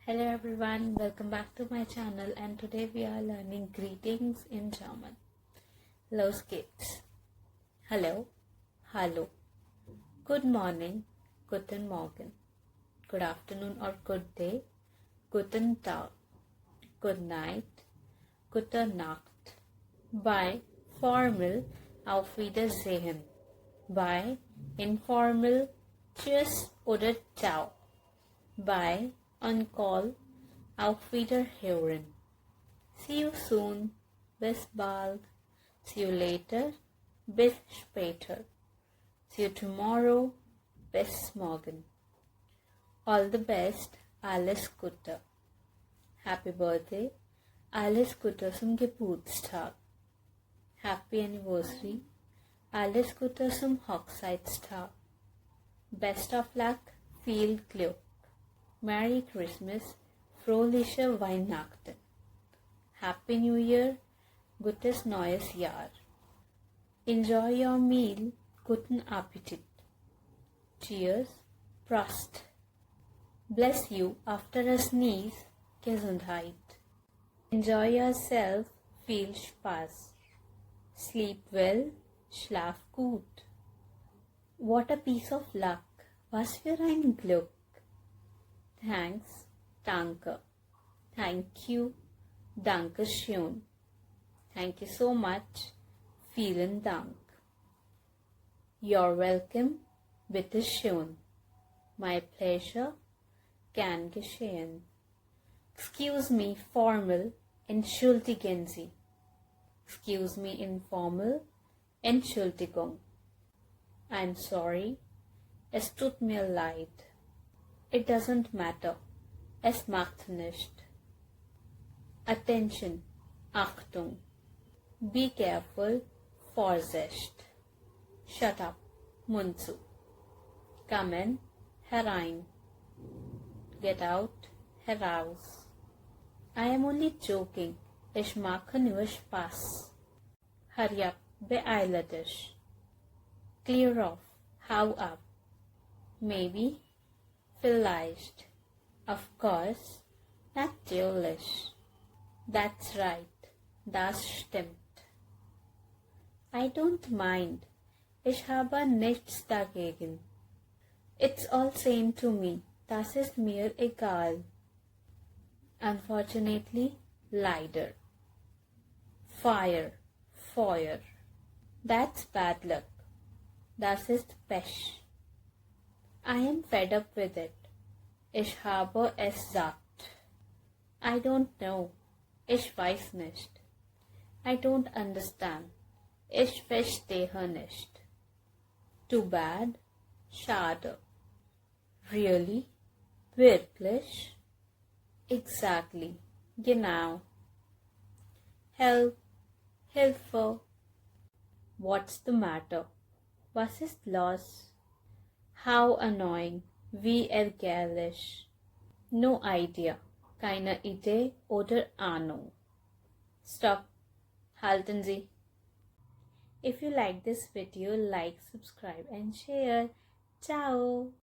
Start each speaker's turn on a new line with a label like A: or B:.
A: Hello everyone, welcome back to my channel and today we are learning greetings in German. Los geht's. Hello, hallo, good morning, guten Morgen, good afternoon or good day, guten Tag, good night, gute Nacht. By formal, auf Wiedersehen. By informal, tschüss oder ciao. By on call, auf Wiederhören. See you soon, bis bald. See you later, bis später. See you tomorrow, bis morgen. All the best, alles Gute. Happy birthday, alles Gute zum Geburtstag. Happy anniversary, alles Gute zum Hochzeitstag. Best of luck, viel Glück. Merry Christmas, frohliche Weihnachten. Happy New Year, gutes neues Jahr. Enjoy your meal, guten Appetit. Cheers, Prost. Bless you after a sneeze, Gesundheit. Enjoy yourself, viel Spaß. Sleep well, schlaf gut. What a piece of luck, was für ein Glück. Thanks, danke. Thank you, danke schön. Thank you so much, vielen Dank. You're welcome, bitte schön. My pleasure, gern geschehen. Excuse me, formal, entschuldigen Sie. Excuse me, informal, Entschuldigung. I'm sorry, es tut mir leid. It doesn't matter. Es macht nicht. Attention. Achtung. Be careful. Vorsicht. Shut up. Mund zu. Come in. Herein. Get out. Heraus. I am only joking. Ich mache nur Spaß. Hurry up. Beeile dich. Clear off. Hau ab. Maybe. Vielleicht. Of course. Natürlich. That's right. Das stimmt. I don't mind. Ich habe nichts dagegen. It's all same to me. Das ist mir egal. Unfortunately, leider. Fire. Feuer. That's bad luck. Das ist Pech. I am fed up with it. Ich habe es satt. I don't know. Ich weiß nicht. I don't understand. Ich verstehe nicht. Too bad. Schade. Really? Wirklich? Exactly. Genau. Help. Hilfe. What's the matter? Was ist los? How annoying, wie ärgerlich. No idea, keine Idee oder Ahnung. Stop, halten Sie. If you like this video, like, subscribe and share. Ciao.